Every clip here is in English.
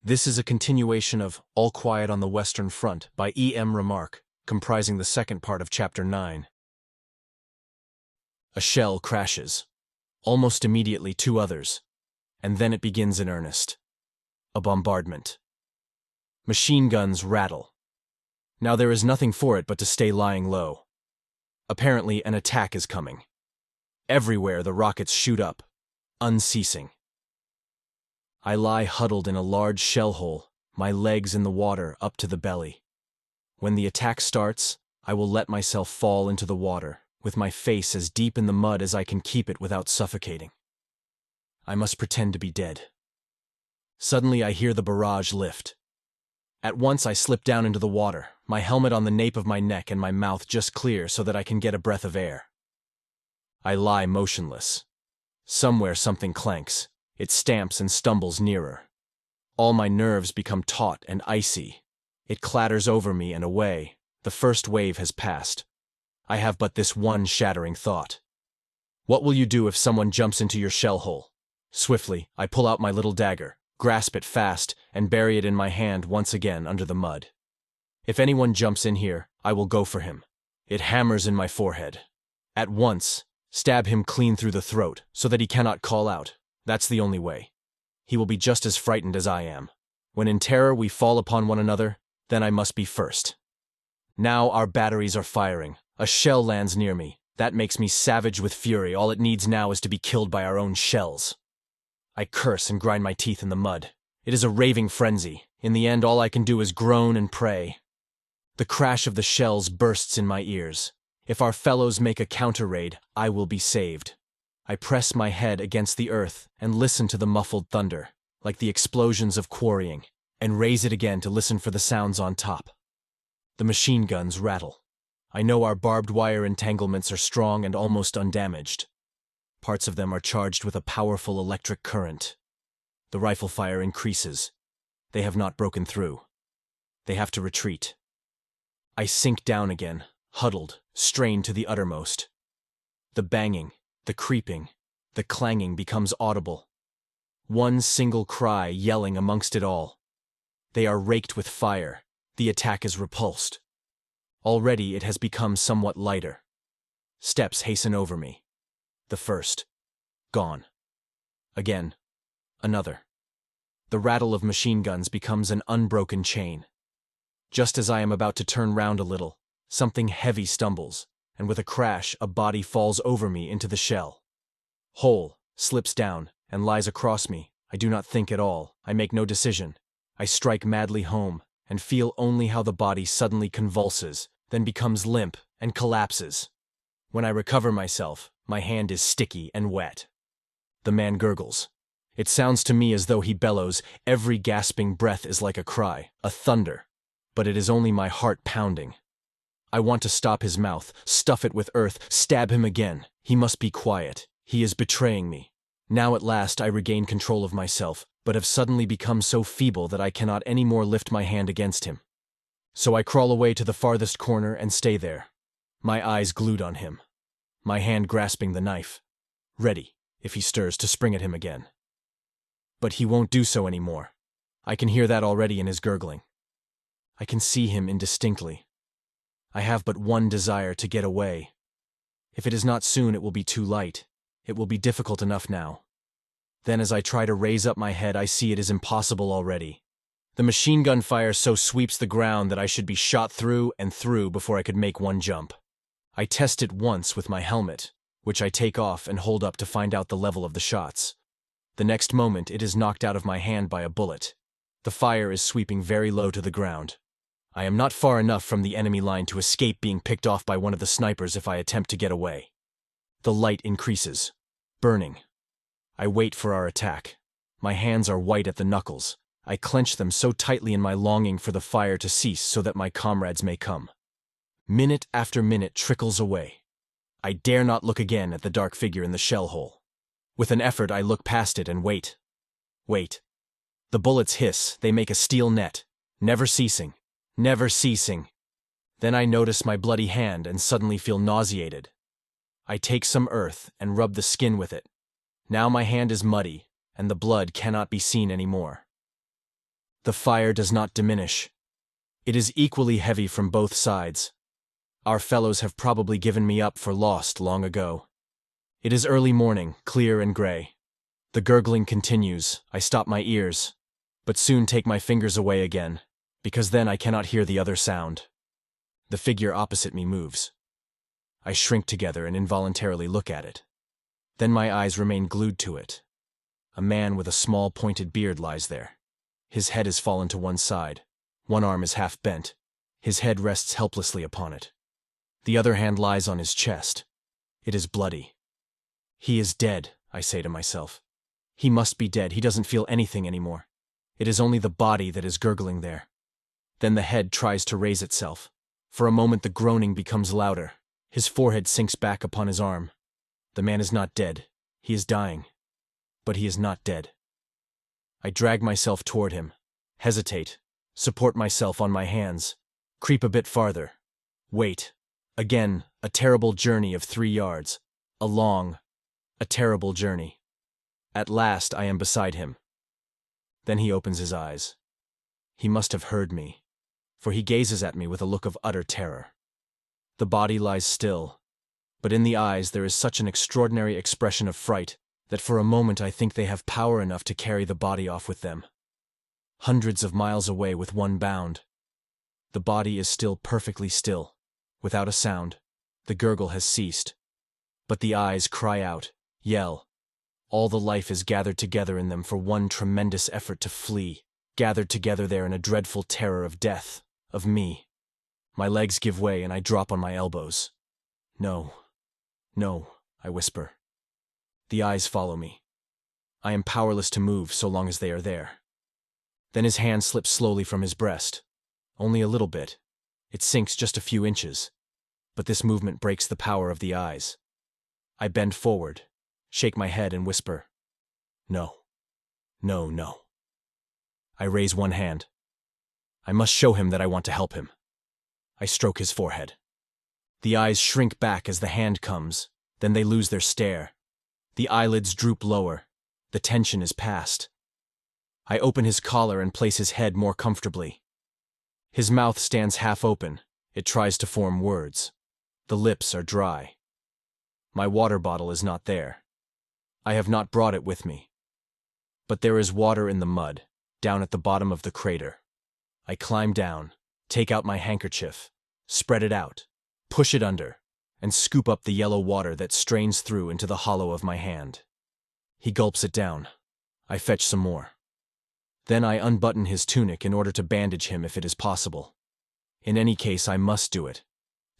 This is a continuation of All Quiet on the Western Front by Remarque, comprising the second part of Chapter 9. A shell crashes. Almost immediately, two others. And then it begins in earnest. A bombardment. Machine guns rattle. Now there is nothing for it but to stay lying low. Apparently, an attack is coming. Everywhere the rockets shoot up, unceasing. I lie huddled in a large shell hole, my legs in the water up to the belly. When the attack starts, I will let myself fall into the water, with my face as deep in the mud as I can keep it without suffocating. I must pretend to be dead. Suddenly I hear the barrage lift. At once I slip down into the water, my helmet on the nape of my neck and my mouth just clear so that I can get a breath of air. I lie motionless. Somewhere something clanks. It stamps and stumbles nearer. All my nerves become taut and icy. It clatters over me and away. The first wave has passed. I have but this one shattering thought. What will you do if someone jumps into your shell hole? Swiftly, I pull out my little dagger, grasp it fast, and bury it in my hand once again under the mud. If anyone jumps in here, I will go for him. It hammers in my forehead. At once, stab him clean through the throat, so that he cannot call out. That's the only way. He will be just as frightened as I am. When in terror we fall upon one another, then I must be first. Now our batteries are firing. A shell lands near me. That makes me savage with fury. All it needs now is to be killed by our own shells. I curse and grind my teeth in the mud. It is a raving frenzy. In the end, all I can do is groan and pray. The crash of the shells bursts in my ears. If our fellows make a counter-raid, I will be saved. I press my head against the earth and listen to the muffled thunder, like the explosions of quarrying, and raise it again to listen for the sounds on top. The machine guns rattle. I know our barbed wire entanglements are strong and almost undamaged. Parts of them are charged with a powerful electric current. The rifle fire increases. They have not broken through. They have to retreat. I sink down again, huddled, strained to the uttermost. The banging, the creeping, the clanging becomes audible. One single cry yelling amongst it all. They are raked with fire. The attack is repulsed. Already it has become somewhat lighter. Steps hasten over me. The first. Gone. Again. Another. The rattle of machine guns becomes an unbroken chain. Just as I am about to turn round a little, something heavy stumbles, and with a crash, a body falls over me into the shell. Whole, slips down, and lies across me. I do not think at all. I make no decision. I strike madly home, and feel only how the body suddenly convulses, then becomes limp, and collapses. When I recover myself, my hand is sticky and wet. The man gurgles. It sounds to me as though he bellows. Every gasping breath is like a cry, a thunder. But it is only my heart pounding. I want to stop his mouth, stuff it with earth, stab him again. He must be quiet. He is betraying me. Now at last I regain control of myself, but have suddenly become so feeble that I cannot any more lift my hand against him. So I crawl away to the farthest corner and stay there, my eyes glued on him, my hand grasping the knife, ready, if he stirs, to spring at him again. But he won't do so anymore. I can hear that already in his gurgling. I can see him indistinctly. I have but one desire: to get away. If it is not soon, it will be too light. It will be difficult enough now. Then as I try to raise up my head, I see it is impossible already. The machine gun fire so sweeps the ground that I should be shot through and through before I could make one jump. I test it once with my helmet, which I take off and hold up to find out the level of the shots. The next moment it is knocked out of my hand by a bullet. The fire is sweeping very low to the ground. I am not far enough from the enemy line to escape being picked off by one of the snipers if I attempt to get away. The light increases, burning. I wait for our attack. My hands are white at the knuckles. I clench them so tightly in my longing for the fire to cease so that my comrades may come. Minute after minute trickles away. I dare not look again at the dark figure in the shell hole. With an effort I look past it and wait. Wait. The bullets hiss, they make a steel net, never ceasing. Never ceasing. Then I notice my bloody hand and suddenly feel nauseated. I take some earth and rub the skin with it. Now my hand is muddy, and the blood cannot be seen anymore. The fire does not diminish. It is equally heavy from both sides. Our fellows have probably given me up for lost long ago. It is early morning, clear and gray. The gurgling continues. I stop my ears, but soon take my fingers away again, because then I cannot hear the other sound. The figure opposite me moves. I shrink together and involuntarily look at it. Then my eyes remain glued to it. A man with a small pointed beard lies there. His head is fallen to one side. One arm is half bent. His head rests helplessly upon it. The other hand lies on his chest. It is bloody. He is dead, I say to myself. He must be dead. He doesn't feel anything anymore. It is only the body that is gurgling there. Then the head tries to raise itself. For a moment the groaning becomes louder. His forehead sinks back upon his arm. The man is not dead. He is dying. But he is not dead. I drag myself toward him, hesitate, support myself on my hands, creep a bit farther, wait. Again, a terrible journey of 3 yards. A terrible journey. At last I am beside him. Then he opens his eyes. He must have heard me, for he gazes at me with a look of utter terror. The body lies still, but in the eyes there is such an extraordinary expression of fright that for a moment I think they have power enough to carry the body off with them. Hundreds of miles away with one bound. The body is still perfectly still, without a sound. The gurgle has ceased. But the eyes cry out, yell. All the life is gathered together in them for one tremendous effort to flee, gathered together there in a dreadful terror of death, of me. My legs give way and I drop on my elbows. No, no, I whisper. The eyes follow me. I am powerless to move so long as they are there. Then his hand slips slowly from his breast. Only a little bit. It sinks just a few inches. But this movement breaks the power of the eyes. I bend forward, shake my head and whisper, "No, no, no." I raise one hand. I must show him that I want to help him. I stroke his forehead. The eyes shrink back as the hand comes, then they lose their stare. The eyelids droop lower. The tension is past. I open his collar and place his head more comfortably. His mouth stands half open. It tries to form words. The lips are dry. My water bottle is not there. I have not brought it with me. But there is water in the mud, down at the bottom of the crater. I climb down, take out my handkerchief, spread it out, push it under, and scoop up the yellow water that strains through into the hollow of my hand. He gulps it down. I fetch some more. Then I unbutton his tunic in order to bandage him if it is possible. In any case, I must do it,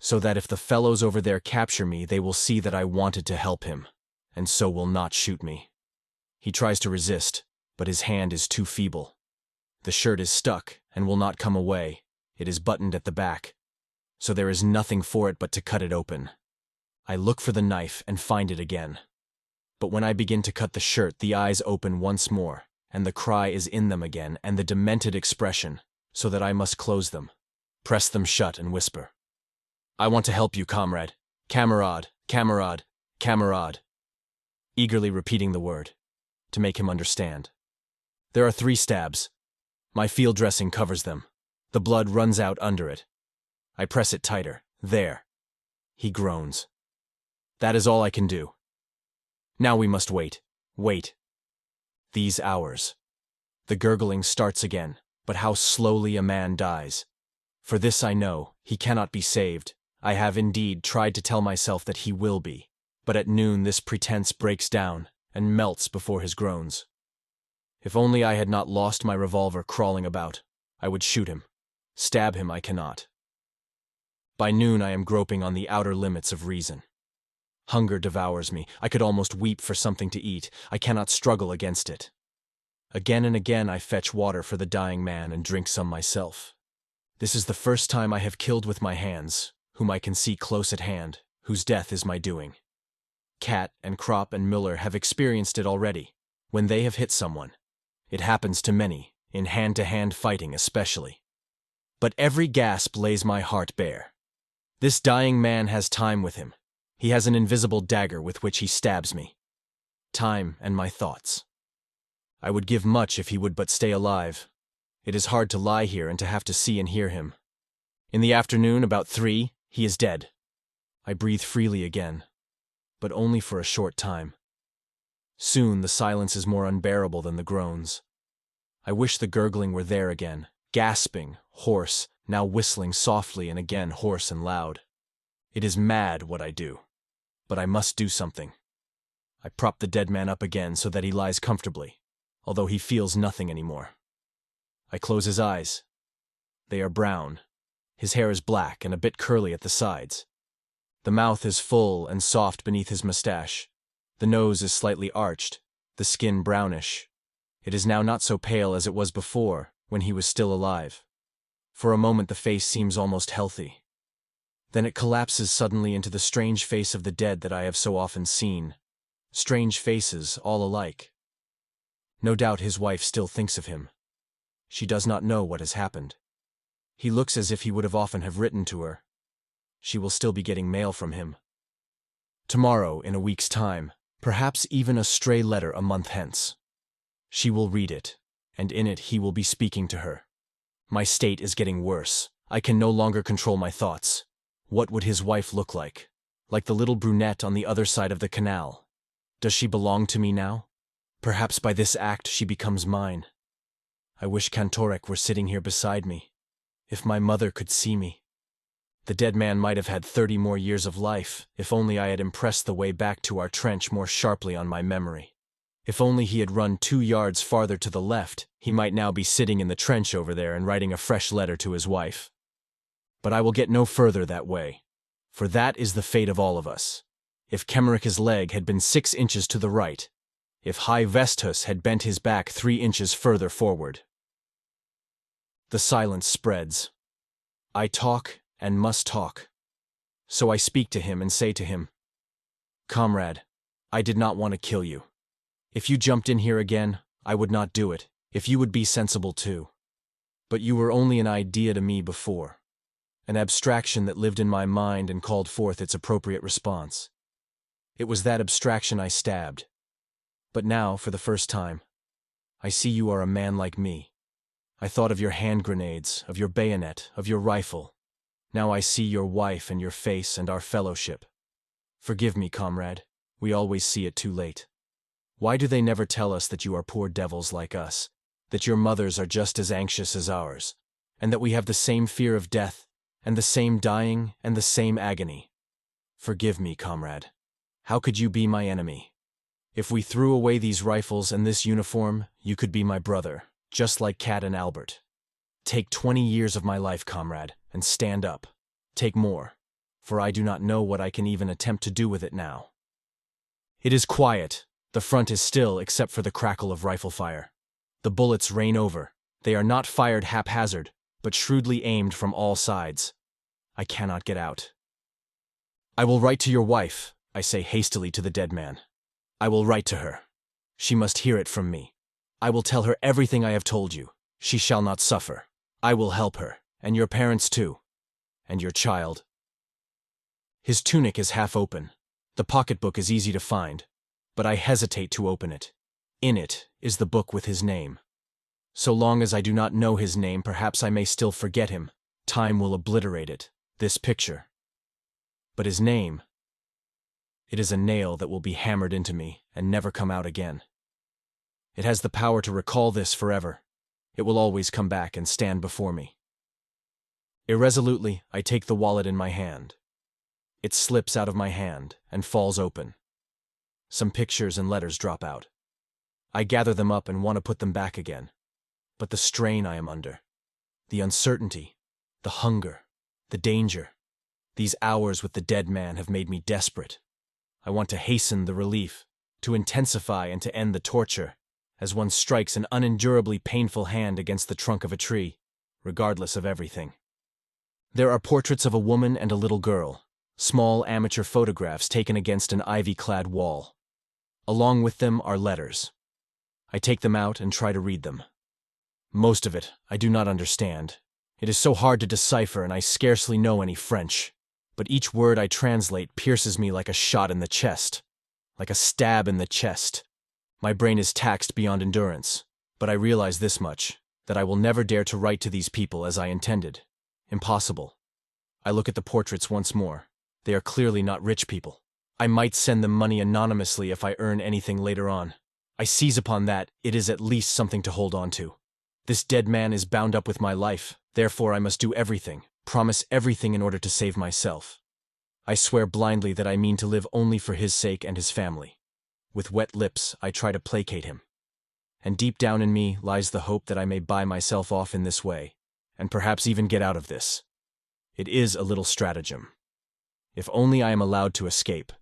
so that if the fellows over there capture me, they will see that I wanted to help him, and so will not shoot me. He tries to resist, but his hand is too feeble. The shirt is stuck and will not come away. It is buttoned at the back, so there is nothing for it but to cut it open. I look for the knife and find it again. But when I begin to cut the shirt, the eyes open once more, and the cry is in them again, and the demented expression, so that I must close them, press them shut and whisper, "I want to help you, comrade. Camarade, camarade, camarade." Eagerly repeating the word, to make him understand. There are 3 stabs. My field dressing covers them. The blood runs out under it. I press it tighter. There. He groans. That is all I can do. Now we must wait. Wait. These hours. The gurgling starts again, but how slowly a man dies. For this I know, he cannot be saved. I have indeed tried to tell myself that he will be, but at noon this pretense breaks down and melts before his groans. If only I had not lost my revolver crawling about, I would shoot him. Stab him I cannot. By noon I am groping on the outer limits of reason. Hunger devours me. I could almost weep for something to eat. I cannot struggle against it. Again and again I fetch water for the dying man and drink some myself. This is the first time I have killed with my hands, whom I can see close at hand, whose death is my doing. Cat and Kropp and Müller have experienced it already, when they have hit someone. It happens to many, in hand-to-hand fighting especially. But every gasp lays my heart bare. This dying man has time with him. He has an invisible dagger with which he stabs me. Time and my thoughts. I would give much if he would but stay alive. It is hard to lie here and to have to see and hear him. In the afternoon, about 3, he is dead. I breathe freely again, but only for a short time. Soon the silence is more unbearable than the groans. I wish the gurgling were there again, gasping, hoarse, now whistling softly and again hoarse and loud. It is mad what I do, but I must do something. I prop the dead man up again so that he lies comfortably, although he feels nothing anymore. I close his eyes. They are brown. His hair is black and a bit curly at the sides. The mouth is full and soft beneath his mustache. The nose is slightly arched, the skin brownish. It is now not so pale as it was before, when he was still alive. For a moment the face seems almost healthy. Then it collapses suddenly into the strange face of the dead that I have so often seen. Strange faces, all alike. No doubt his wife still thinks of him. She does not know what has happened. He looks as if he would often have written to her. She will still be getting mail from him. Tomorrow, in a week's time, perhaps even a stray letter a month hence. She will read it, and in it he will be speaking to her. My state is getting worse. I can no longer control my thoughts. What would his wife look like? Like the little brunette on the other side of the canal. Does she belong to me now? Perhaps by this act she becomes mine. I wish Kantorek were sitting here beside me. If my mother could see me. The dead man might have had 30 more years of life, if only I had impressed the way back to our trench more sharply on my memory. If only he had run 2 yards farther to the left, he might now be sitting in the trench over there and writing a fresh letter to his wife. But I will get no further that way, for that is the fate of all of us. If Kemmeric's leg had been 6 inches to the right, if High Vesthus had bent his back 3 inches further forward. The silence spreads. I talk and must talk. So I speak to him and say to him, "Comrade, I did not want to kill you. If you jumped in here again, I would not do it, if you would be sensible too. But you were only an idea to me before, an abstraction that lived in my mind and called forth its appropriate response. It was that abstraction I stabbed. But now, for the first time, I see you are a man like me. I thought of your hand grenades, of your bayonet, of your rifle. Now I see your wife and your face and our fellowship. Forgive me, comrade, we always see it too late. Why do they never tell us that you are poor devils like us, that your mothers are just as anxious as ours, and that we have the same fear of death, and the same dying, and the same agony? Forgive me, comrade. How could you be my enemy? If we threw away these rifles and this uniform, you could be my brother, just like Kat and Albert. Take 20 years of my life, comrade, and stand up. Take more, for I do not know what I can even attempt to do with it now." It is quiet. The front is still except for the crackle of rifle fire. The bullets rain over. They are not fired haphazard, but shrewdly aimed from all sides. I cannot get out. "I will write to your wife," I say hastily to the dead man. "I will write to her. She must hear it from me. I will tell her everything I have told you. She shall not suffer. I will help her, and your parents too. And your child." His tunic is half open. The pocketbook is easy to find, but I hesitate to open it. In it is the book with his name. So long as I do not know his name, perhaps I may still forget him. Time will obliterate it, this picture. But his name, it is a nail that will be hammered into me and never come out again. It has the power to recall this forever. It will always come back and stand before me. Irresolutely, I take the wallet in my hand. It slips out of my hand and falls open. Some pictures and letters drop out. I gather them up and want to put them back again. But the strain I am under, the uncertainty, the hunger, the danger, these hours with the dead man have made me desperate. I want to hasten the relief, to intensify and to end the torture, as one strikes an unendurably painful hand against the trunk of a tree, regardless of everything. There are portraits of a woman and a little girl, small amateur photographs taken against an ivy-clad wall. Along with them are letters. I take them out and try to read them. Most of it I do not understand. It is so hard to decipher and I scarcely know any French. But each word I translate pierces me like a shot in the chest, like a stab in the chest. My brain is taxed beyond endurance, but I realize this much, that I will never dare to write to these people as I intended. Impossible. I look at the portraits once more. They are clearly not rich people. I might send them money anonymously if I earn anything later on. I seize upon that. It is at least something to hold on to. This dead man is bound up with my life, therefore I must do everything, promise everything in order to save myself. I swear blindly that I mean to live only for his sake and his family. With wet lips, I try to placate him. And deep down in me lies the hope that I may buy myself off in this way, and perhaps even get out of this. It is a little stratagem. If only I am allowed to escape,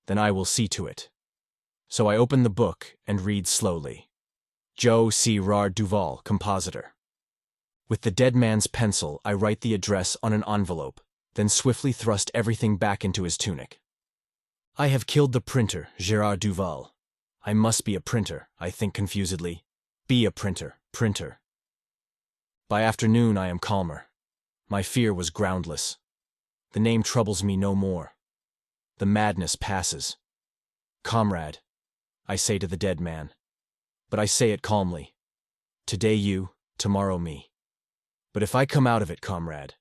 then I will see to it. So I open the book and read slowly. Joe C. Rard Duval, compositor. With the dead man's pencil, I write the address on an envelope, then swiftly thrust everything back into his tunic. I have killed the printer, Gérard Duval. I must be a printer, I think confusedly. Be a printer, printer. By afternoon I am calmer. My fear was groundless. The name troubles me no more. The madness passes. Comrade, I say to the dead man. But I say it calmly. Today you, tomorrow me. But if I come out of it, comrade,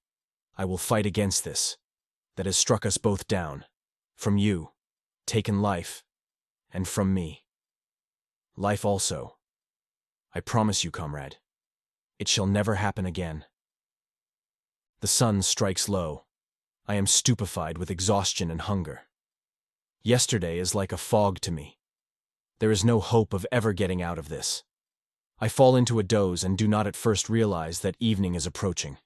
I will fight against this, that has struck us both down. From you, taken life, and from me. Life also. I promise you, comrade. It shall never happen again. The sun strikes low. I am stupefied with exhaustion and hunger. Yesterday is like a fog to me. There is no hope of ever getting out of this. I fall into a doze and do not at first realize that evening is approaching.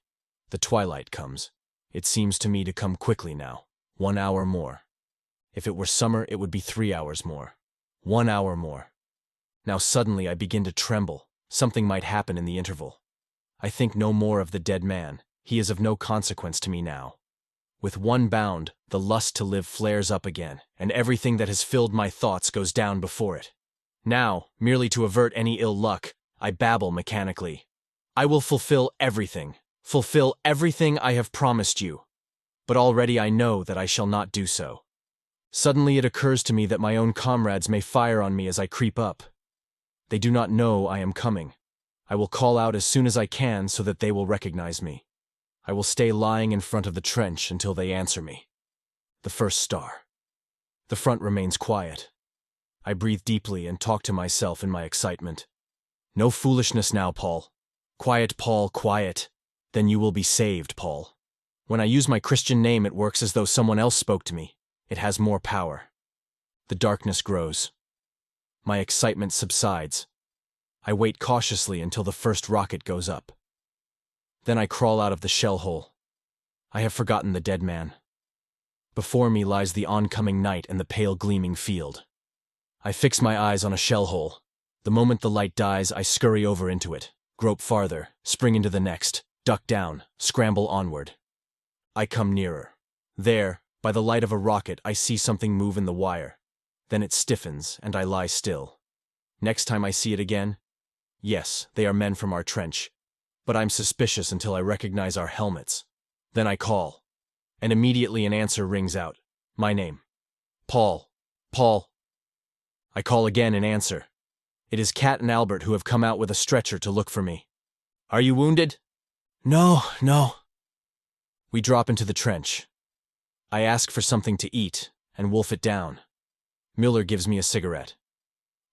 The twilight comes. It seems to me to come quickly now. 1 hour more. If it were summer, it would be 3 hours more. 1 hour more. Now suddenly I begin to tremble. Something might happen in the interval. I think no more of the dead man. He is of no consequence to me now. With one bound, the lust to live flares up again, and everything that has filled my thoughts goes down before it. Now, merely to avert any ill luck, I babble mechanically. I will fulfill everything I have promised you. But already I know that I shall not do so. Suddenly it occurs to me that my own comrades may fire on me as I creep up. They do not know I am coming. I will call out as soon as I can so that they will recognize me. I will stay lying in front of the trench until they answer me. The first star. The front remains quiet. I breathe deeply and talk to myself in my excitement. No foolishness now, Paul. Quiet, Paul, quiet. Then you will be saved, Paul. When I use my Christian name, it works as though someone else spoke to me. It has more power. The darkness grows. My excitement subsides. I wait cautiously until the first rocket goes up. Then I crawl out of the shell hole. I have forgotten the dead man. Before me lies the oncoming night and the pale gleaming field. I fix my eyes on a shell hole. The moment the light dies, I scurry over into it, grope farther, spring into the next, duck down, scramble onward. I come nearer. There, by the light of a rocket, I see something move in the wire. Then it stiffens, and I lie still. Next time I see it again, yes, they are men from our trench. But I'm suspicious until I recognize our helmets. Then I call, and immediately an answer rings out. My name. Paul. Paul. I call again in answer. It is Kat and Albert who have come out with a stretcher to look for me. Are you wounded? No, no. We drop into the trench. I ask for something to eat and wolf it down. Miller gives me a cigarette.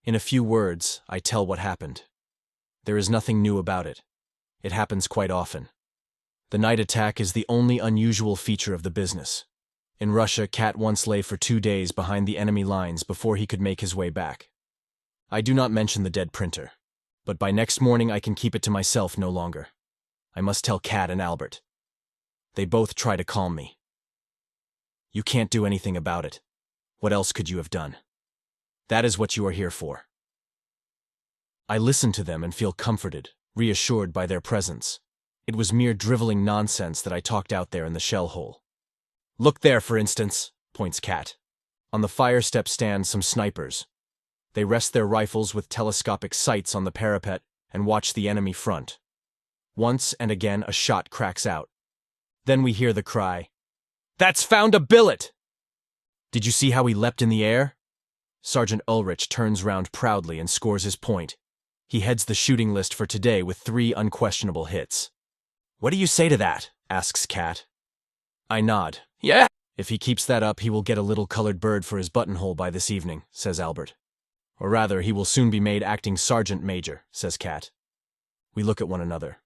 In a few words, I tell what happened. There is nothing new about it. It happens quite often. The night attack is the only unusual feature of the business. In Russia, Kat once lay for 2 days behind the enemy lines before he could make his way back. I do not mention the dead printer, but by next morning I can keep it to myself no longer. I must tell Kat and Albert. They both try to calm me. You can't do anything about it. What else could you have done? That is what you are here for. I listen to them and feel comforted, reassured by their presence. It was mere driveling nonsense that I talked out there in the shell hole. Look there, for instance, points Kat. On the fire step stand some snipers. They rest their rifles with telescopic sights on the parapet and watch the enemy front. Once and again a shot cracks out. Then we hear the cry, "That's found a billet!" Did you see how he leapt in the air? Sergeant Enrich turns round proudly and scores his point. He heads the shooting list for today with 3 unquestionable hits. What do you say to that? Asks Kat. I nod. Yeah. If he keeps that up, he will get a little colored bird for his buttonhole by this evening, says Albert. Or rather, he will soon be made acting sergeant major, says Kat. We look at one another.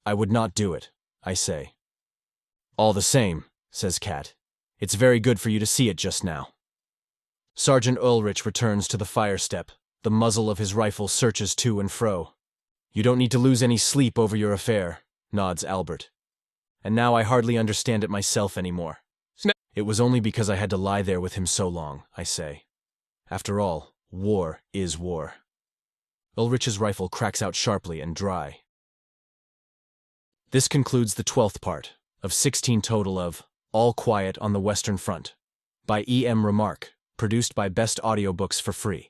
I would not do it, I say. All the same, says Kat. It's very good for you to see it just now. Sergeant Enrich returns to the fire step. The muzzle of his rifle searches to and fro. You don't need to lose any sleep over your affair, nods Albert. And now I hardly understand it myself anymore. It was only because I had to lie there with him so long, I say. After all, war is war. Ulrich's rifle cracks out sharply and dry. This concludes the 12th part of 16 total of All Quiet on the Western Front by E.M. Remarque, produced by Best Audiobooks for free.